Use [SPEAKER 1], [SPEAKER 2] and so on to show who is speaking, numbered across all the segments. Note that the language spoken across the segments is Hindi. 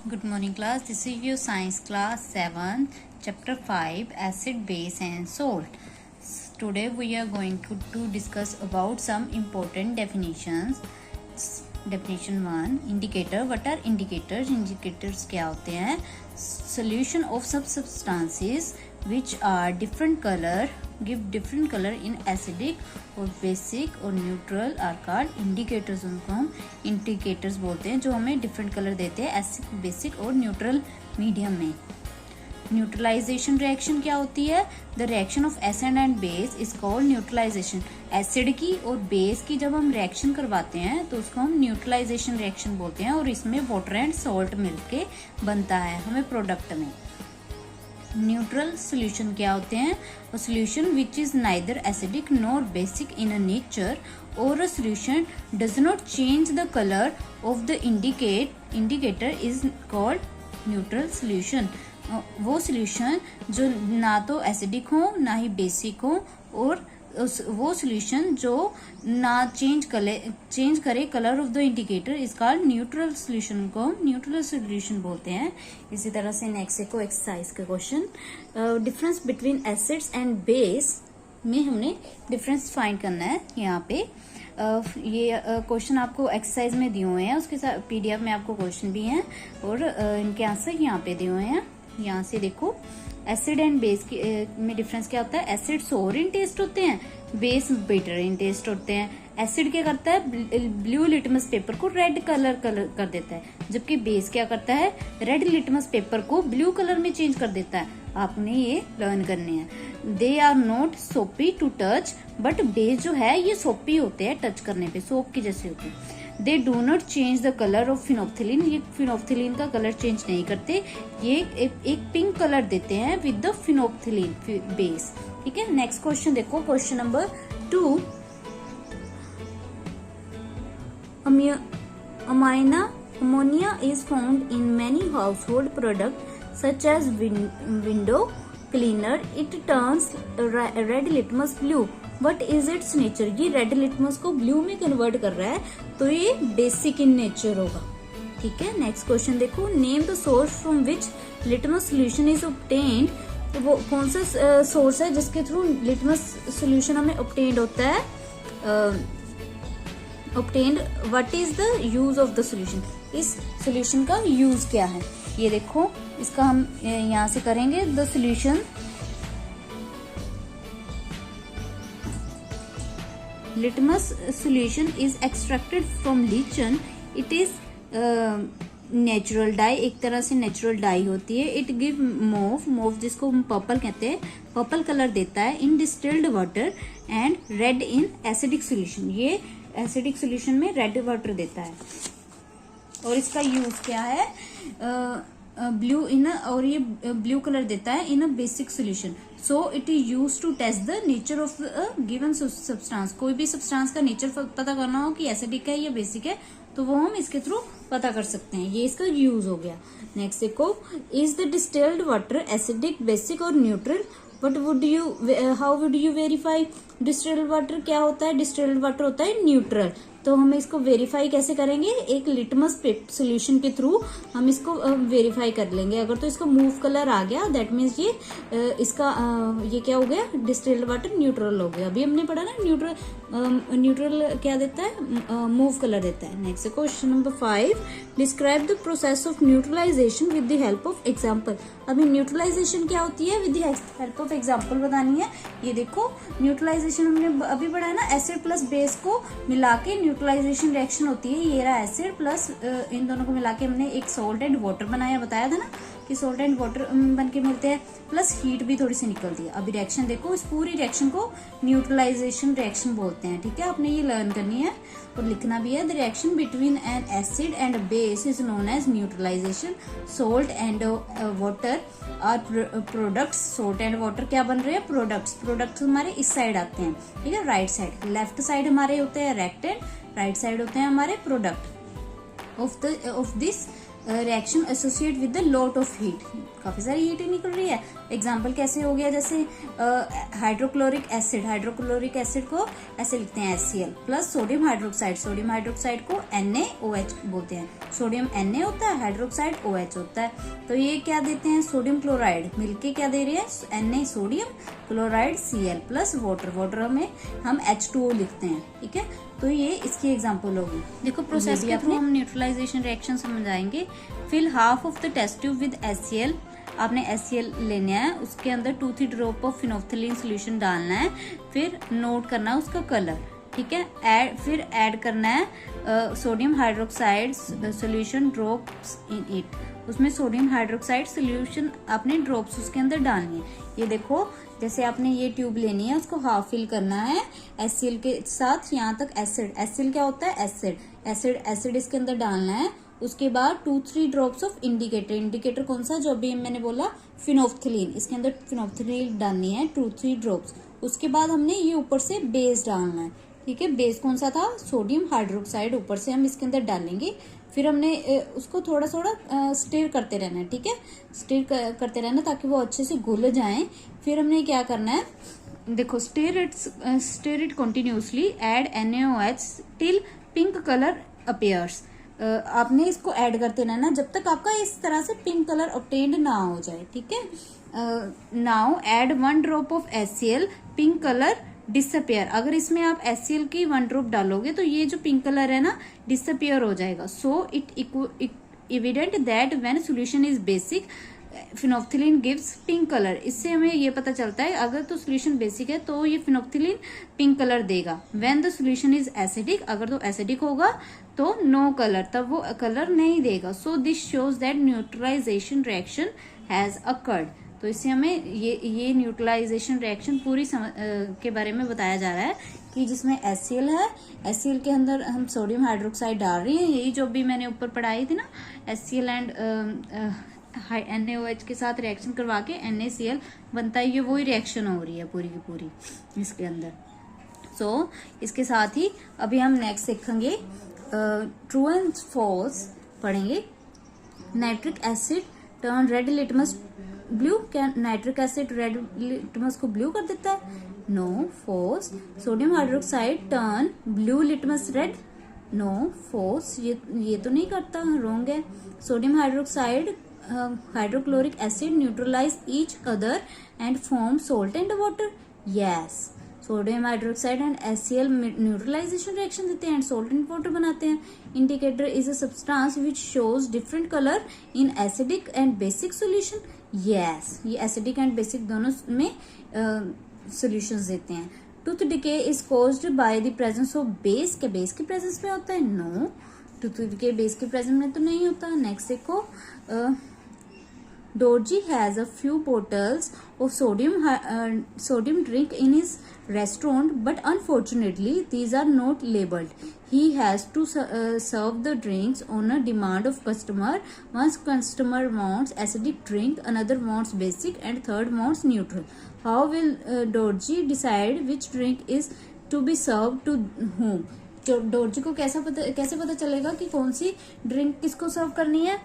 [SPEAKER 1] Good morning class. This is your science class 7 chapter 5 acid, base and salt. Today we are going to discuss about some important definitions. Definition 1 indicator. What are indicators? Indicators क्या होते हैं? Solution of some substances which are different color give different color in acidic और basic और neutral are called indicators. उनको हम indicators बोलते हैं जो हमें different color देते हैं एसिड, बेसिक और न्यूट्रल मीडियम में. न्यूट्रलाइजेशन रिएक्शन क्या होती है? The reaction of acid and base is called neutralisation. Acid की और बेस की जब हम रिएक्शन करवाते हैं तो उसको हम न्यूट्रलाइजेशन रिएक्शन बोलते हैं और इसमें वाटर एंड सॉल्ट मिलके बनता है हमें प्रोडक्ट में. न्यूट्रल सोल्यूशन क्या होते हैं? A solution which is neither acidic nor basic in a nature और a solution does not change the colour of the indicator is called neutral solution. वो सोल्यूशन जो ना तो एसिडिक हो ना ही बेसिक हो और वो सोल्यूशन जो ना चेंज करे colour of the indicator is called neutral solution को हम न्यूट्रल सोल्यूशन बोलते हैं. इसी तरह से नेक्स्ट को एक्सरसाइज का question. Difference between acids and base में हमने डिफरेंस फाइंड करना है. यहाँ पे ये क्वेश्चन आपको एक्सरसाइज में दिए हुए हैं, उसके साथ पीडीएफ में आपको क्वेश्चन भी हैं और इनके आंसर यहाँ पे दिए हुए हैं. यहाँ से देखो एसिड एंड बेस में डिफरेंस क्या होता है? एसिड सोर इन टेस्ट होते हैं, बेस बिटर इन टेस्ट होते हैं. एसिड क्या करता है? ब्लू लिटमस पेपर को रेड कलर कर देता है, जबकि बेस क्या करता है? रेड लिटमस पेपर को ब्लू कलर में चेंज कर देता है. आपने ये लर्न करने हैं. दे आर नॉट सोपी टू टच, बट बेस जो है ये सोपी होते हैं टच करने पे, सोप की जैसे होते हैं. They do not change the colour of phenolphthalein. ये फिनोप्थिलीन का कलर चेंज नहीं करते, ये एक पिंक कलर देते हैं विद द फिनोप्थिलीन बेस. ठीक है. नेक्स्ट क्वेश्चन देखो, question number 2. Ammonia is found in many household products such as window cleaner. It turns red litmus blue. What is its nature? ये रेड लिटमस को ब्लू में कन्वर्ट कर रहा है तो ये बेसिक इन नेचर होगा. ठीक है. नेक्स्ट क्वेश्चन देखो. Name the source from which litmus solution is obtained. तो वो कौन सा सोर्स है जिसके थ्रू लिटमस सोल्यूशन हमें ऑब्टेन्ड होता है? Obtained. What is the use of the solution. इस सोल्यूशन का यूज क्या है? ये देखो, इसका हम यहाँ से करेंगे. The solution litmus solution is extracted from lichen. It is natural die, एक तरह से नेचुरल डाई होती है. इट गिव मोव जिसको हम पर्पल कहते हैं, पर्पल कलर देता है in distilled water and red in acidic solution. ये एसिडिक सोल्यूशन में रेड वाटर देता है. और इसका यूज क्या है? ब्लू इन और ये ब्लू कलर देता है in a basic solution. So it is use to test the nature of given substance. कोई भी सब्सटेंस का नेचर पता करना हो कि एसिडिक है या बेसिक है तो वो हम इसके थ्रू पता कर सकते हैं. ये इसका यूज हो गया. नेक्स्ट देखो. Is the distilled water acidic, basic और neutral? How would you verify? Distilled water क्या होता है? डिस्टिल्ड वाटर होता है न्यूट्रल. तो हम इसको वेरीफाई कैसे करेंगे? एक लिटमस सोल्यूशन के थ्रू हम इसको वेरीफाई कर लेंगे. अगर तो इसका मूव कलर आ गया दैट मीन्स ये ये क्या हो गया? डिस्टिल्ड वाटर न्यूट्रल हो गया. अभी हमने पढ़ा ना न्यूट्रल क्या देता है? मूव कलर देता है. Next question number 5. Describe the process of neutralisation with the help of example. अभी न्यूट्रलाइजेशन क्या होती है? With the help of example बतानी है. ये देखो, न्यूट्रलाइजेशन हमने अभी पढ़ा है ना, एसिड प्लस बेस को मिला के न्यूट्रलाइजेशन रिएक्शन होती है. ये रहा एसिड प्लस इन दोनों को मिला के हमने एक सॉल्ट एंड वाटर बनाया, बताया था ना कि सॉल्ट एंड वाटर बन के मिलते हैं, प्लस हीट भी थोड़ी सी निकलती है. अभी रिएक्शन देखो, इस पूरी रिएक्शन को न्यूट्रलाइजेशन रिएक्शन बोलते हैं. ठीक है. आपने ये लर्न करनी है और लिखना भी है. The reaction between an acid and base is known as neutralisation. Salt and water are products. Salt and water क्या बन रहे हैं? प्रोडक्ट्स. प्रोडक्ट्स हमारे इस साइड आते हैं. ठीक है. Right side. लेफ्ट साइड हमारे होते हैं रिएक्टेंट, राइट साइड होते हैं हमारे product. Of this reaction associate with the lot of heat, काफी सारी हीट निकल रही है। एग्जाम्पल कैसे हो गया, जैसे हाइड्रोक्लोरिक एसिड को ऐसे लिखते हैं HCl प्लस सोडियम हाइड्रोक्साइड को NaOH बोलते हैं। सोडियम Na होता है, हाइड्रोक्साइड OH होता है। तो ये क्या देते हैं, सोडियम क्लोराइड मिलके क्या दे रही है, Na sodium chloride Cl plus water में हम H2O लिखते हैं, ठीक है। तो ये इसकी एग्जांपल होगी। देखो प्रोसेस के थ्रू हम न्यूट्रलाइजेशन रिएक्शन समझाएंगे। Fill half of the test tube with HCl, आपने HCl लेना है, उसके अंदर 2-3 ड्रॉप ऑफ फिनोल्फथलीन सोल्यूशन डालना है, फिर नोट करना है उसका कलर, ठीक है। फिर ऐड करना है sodium hydroxide solution drops in it, उसमें सोडियम हाइड्रोक्साइड सोल्यूशन आपने ड्रॉप्स उसके अंदर डालनी है। ये देखो जैसे आपने ये ट्यूब लेनी है, उसको हाफ फिल करना है HCl के साथ, यहाँ तक एसिड, HCl क्या होता है, एसिड इसके अंदर डालना है। उसके बाद 2-3 ड्रॉप्स ऑफ इंडिकेटर कौन सा, जो अभी मैंने बोला फिनोल्फथलीन, इसके अंदर फिनोल्फथलीन डालनी है 2-3 ड्रॉप्स। उसके बाद हमने ये ऊपर से बेस डालना है, ठीक है। बेस कौन सा था, सोडियम हाइड्रोक्साइड, ऊपर से हम इसके अंदर डालेंगे। फिर हमने उसको थोड़ा स्टिर करते रहना है, ठीक है, स्टिर करते रहना ताकि वो अच्छे से घुल जाएं। फिर हमने क्या करना है, देखो stir it continuously, add NaOH till pink colour appears. आपने इसको ऐड करते रहना जब तक आपका इस तरह से पिंक कलर ऑब्टेन्ड ना हो जाए, ठीक है। Now add 1 drop of HCl, pink colour disappear. अगर इसमें आप HCl की 1 ड्रॉप डालोगे तो ये जो पिंक कलर है ना डिसअपियर हो जाएगा। So it evident that when solution is basic phenolphthalein gives pink colour. इससे हमें ये पता चलता है अगर तो सोल्यूशन बेसिक है तो ये फिनोल्फथलीन पिंक कलर देगा। When the solution is acidic, अगर तो एसिडिक होगा तो नो कलर, तब वो कलर नहीं देगा। So this shows that neutralisation reaction has occurred. तो इससे हमें ये न्यूट्रलाइजेशन रिएक्शन पूरी के बारे में बताया जा रहा है कि जिसमें HCl है, HCl के अंदर हम सोडियम हाइड्रोक्साइड डाल रही हैं, यही जो भी मैंने ऊपर पढ़ाई थी ना, HCl एंड NaOH के साथ रिएक्शन करवा के NaCl बनता है, ये वही रिएक्शन हो रही है पूरी की पूरी इसके अंदर। सो इसके साथ ही अभी हम नेक्स्ट सीखेंगे ट्रू एंड फॉल्स पढ़ेंगे। Nitric acid turn red litmus blue, क्या नाइट्रिक एसिड रेड लिटमस को ब्लू कर देता है, no, false. Sodium hydroxide turn blue litmus red, no, false, ये तो नहीं करता, रॉन्ग है। Sodium hydroxide hydrochloric acid neutralise each other and form salt and water, yes. Sodium hydroxide and HCl neutralisation reaction देते हैं एंड सोल्ट एंड वाटर बनाते हैं। Indicator is a substance which shows different colour in acidic and basic solution, yes. ये एसिडिक एंड बेसिक दोनों में सोल्यूशंस देते हैं। Tooth decay is caused by the presence of base, क्या बेस की प्रेजेंस में होता है, नो, टूथ डिके बेस की प्रेजेंस में तो नहीं होता। नेक्स्ट देखो, Dorji has a few bottles of sodium drink in his restaurant, but unfortunately these are not labeled. He has to serve the drinks on a demand of customer. One customer wants acidic drink, another wants basic, and third wants neutral. How will Dorji decide which drink is to be served to whom? Dorji को कैसे पता चलेगा कि कौन सी ड्रिंक किसको सर्व करनी है।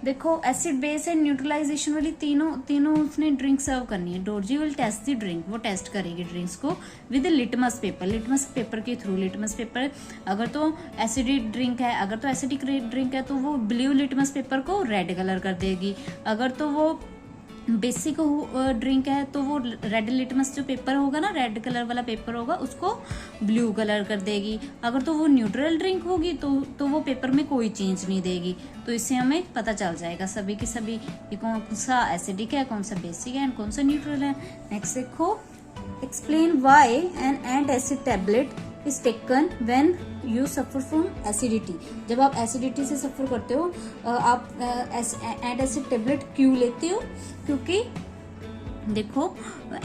[SPEAKER 1] देखो एसिड बेस एंड न्यूट्रलाइजेशन वाली तीनों उसने ड्रिंक सर्व करनी है। Dorji will test the drink, वो टेस्ट करेगी ड्रिंक्स को विद लिटमस पेपर के थ्रू। लिटमस पेपर अगर तो एसिडिक ड्रिंक है, अगर तो एसिडिक ड्रिंक है तो वो ब्लू लिटमस पेपर को रेड कलर कर देगी। अगर तो वो बेसिक ड्रिंक है तो वो रेड लिटमस जो पेपर होगा ना, रेड कलर वाला पेपर होगा, उसको ब्लू कलर कर देगी। अगर तो वो न्यूट्रल ड्रिंक होगी तो वो पेपर में कोई चेंज नहीं देगी। तो इससे हमें पता चल जाएगा सभी की सभी कि कौन सा एसिडिक है, कौन सा बेसिक है एंड कौन सा न्यूट्रल है। नेक्स्ट देखो, explain why an ant acid tablet is taken when you suffer from acidity. जब आप एसिडिटी से सफर करते हो आप एंट एसिड टेबलेट क्यों लेते हो? क्योंकि देखो,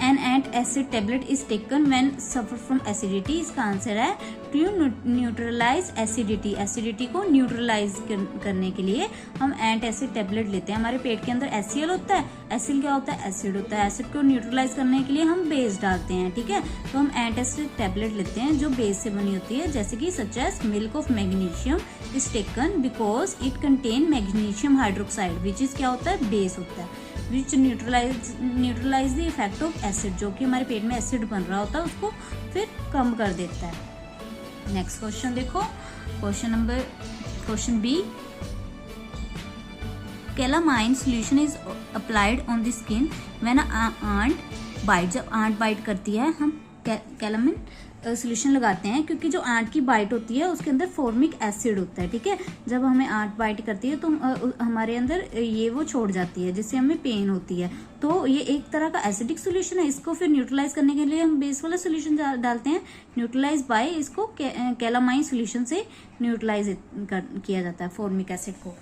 [SPEAKER 1] an ant acid tablet is taken when suffer from acidity. इसका आंसर है टू न्यूट्रलाइज एसिडिटी। एसिडिटी को न्यूट्रलाइज करने के लिए हम एंट एसिड टेबलेट लेते हैं। हमारे पेट के अंदर एसीएल होता है, एसिल क्या होता है, एसिड होता है। एसिड को न्यूट्रलाइज करने के लिए हम बेस डालते हैं, ठीक है। तो हम एंट एसिड टेबलेट लेते हैं जो बेस से बनी होती है, जैसे कि such as milk of magnesium is taken because it contain magnesium hydroxide which is क्या होता है, बेस होता है, which neutralize the effect of acid, जो कि हमारे पेट में एसिड बन रहा होता है उसको फिर कम कर देता है। नेक्स्ट क्वेश्चन देखो, question B, calamine solution is applied on the skin when ant bite. जब आंट बाइट करती है हम कैलामाइन सोल्यूशन लगाते हैं, क्योंकि जो आंट की बाइट होती है उसके अंदर फॉर्मिक एसिड होता है, ठीक है। जब हमें आंट बाइट करती है तो हमारे अंदर ये वो छोड़ जाती है, जिससे हमें पेन होती है। तो ये एक तरह का एसिडिक सोल्यूशन है। इसको फिर न्यूट्रलाइज करने के लिए हम बेस वाला सोल्यूशन डालते हैं, न्यूट्रलाइज बाय, इसको कैलामाइन सोल्यूशन से न्यूट्रलाइज किया जाता है फॉर्मिक एसिड को।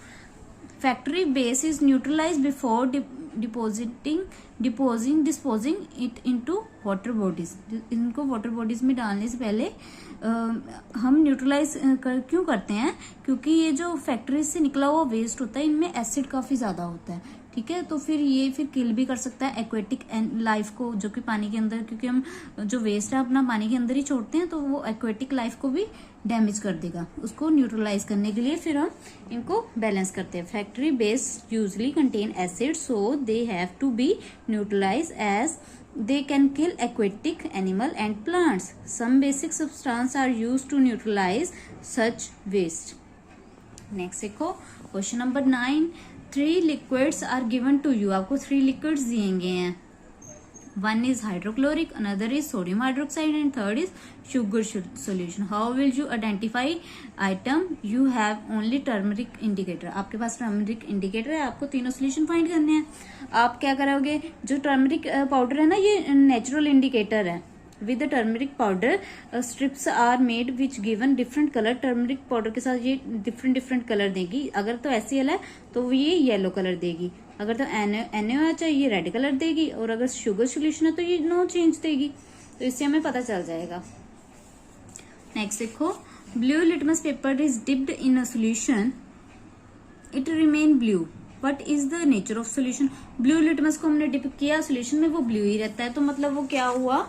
[SPEAKER 1] Factory base is neutralise before disposing it into water bodies. इनको वाटर बॉडीज में डालने से पहले हम न्यूट्रलाइज क्यों करते हैं, क्योंकि ये जो फैक्ट्री से निकला हुआ वेस्ट होता है इनमें एसिड काफी ज्यादा होता है, ठीक है। तो फिर ये फिर किल भी कर सकता है एक्वेटिक लाइफ को, जो कि पानी के अंदर, क्योंकि हम जो वेस्ट है अपना पानी के अंदर ही छोड़ते हैं, तो वो एक्वेटिक लाइफ को भी डैमेज कर देगा। उसको न्यूट्रलाइज करने के लिए फिर हम इनको बैलेंस करते हैं। Factory base usually contain acid so they have to be neutralise as they can kill aquatic animal and plants. Some basic substances are used to neutralize such waste. Next देखो, question number 9, 3 liquids are given to you. आपको 3 liquids दिए गए हैं। One is hydrochloric, another is sodium hydroxide, and third is sugar solution. How will you identify item? You have only turmeric indicator. आपके पास टर्मरिक इंडिकेटर है, आपको तीनों सोल्यूशन फाइंड करने हैं। आप क्या करोगे, जो टर्मरिक पाउडर है ना, ये नेचुरल इंडिकेटर है। With the turmeric powder strips are made which given different colour. Turmeric powder के साथ ये डिफरेंट कलर देगी। अगर तो HCl है तो ये येलो कलर देगी, अगर तो NaOH है ये रेड कलर देगी, और अगर शुगर सोल्यूशन है तो ये नो चेंज देगी। तो इससे हमें पता चल जाएगा। नेक्स्ट देखो, blue litmus paper is dipped in a solution, it remain blue, what is the nature of solution. Blue litmus को हमने डिप किया सोल्यूशन में, वो ब्लू ही रहता है, तो मतलब वो क्या हुआ,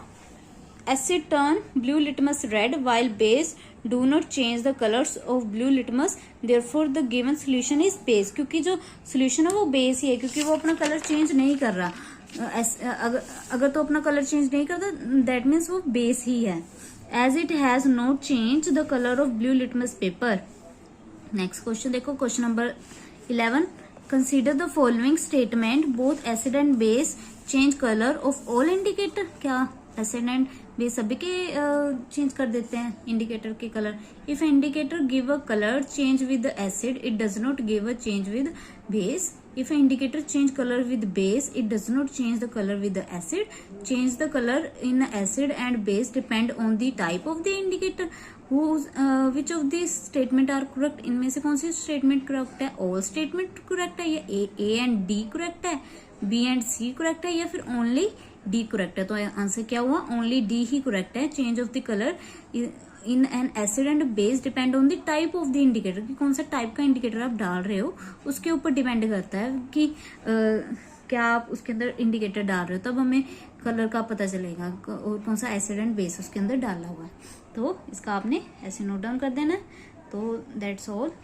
[SPEAKER 1] acid turn blue litmus red while base do not change the colors of blue litmus, therefore the given solution is base। क्योंकि जो solution है वो base ही है, क्योंकि वो अपना कलर चेंज नहीं कर रहा। अगर तो अपना कलर चेंज नहीं करता that means वो base ही है, as it has not changed the color of blue litmus paper। Next question देखो, question number 11, consider the following statement, both acid and base change color of all indicator। क्या एसिड एंड बेस सभी के चेंज कर देते हैं इंडिकेटर के colour. If indicator give a colour change with acid, it does not give a change with base. If indicator change colour with base, it does not change the colour with acid. Change the colour in acid and base depend on the type of the indicator. Which of this statement are correct. इनमें से कौन सी स्टेटमेंट करेक्ट है, ऑल स्टेटमेंट करेक्ट है, या ए एंड डी करेक्ट है, बी एंड सी करेक्ट है, या फिर ओनली डी करेक्ट है। तो आंसर क्या हुआ, ओनली डी ही करेक्ट है। Change of the colour in an acid and base depend on the type of the indicator, कि कौन सा टाइप का इंडिकेटर आप डाल रहे हो उसके ऊपर डिपेंड करता है कि क्या आप उसके अंदर इंडिकेटर डाल रहे हो, तब हमें कलर का पता चलेगा और कौन सा एसिड एंड बेस उसके अंदर डाला हुआ है। तो इसका आपने ऐसे नोट डाउन कर देना है। तो दैट्स ऑल।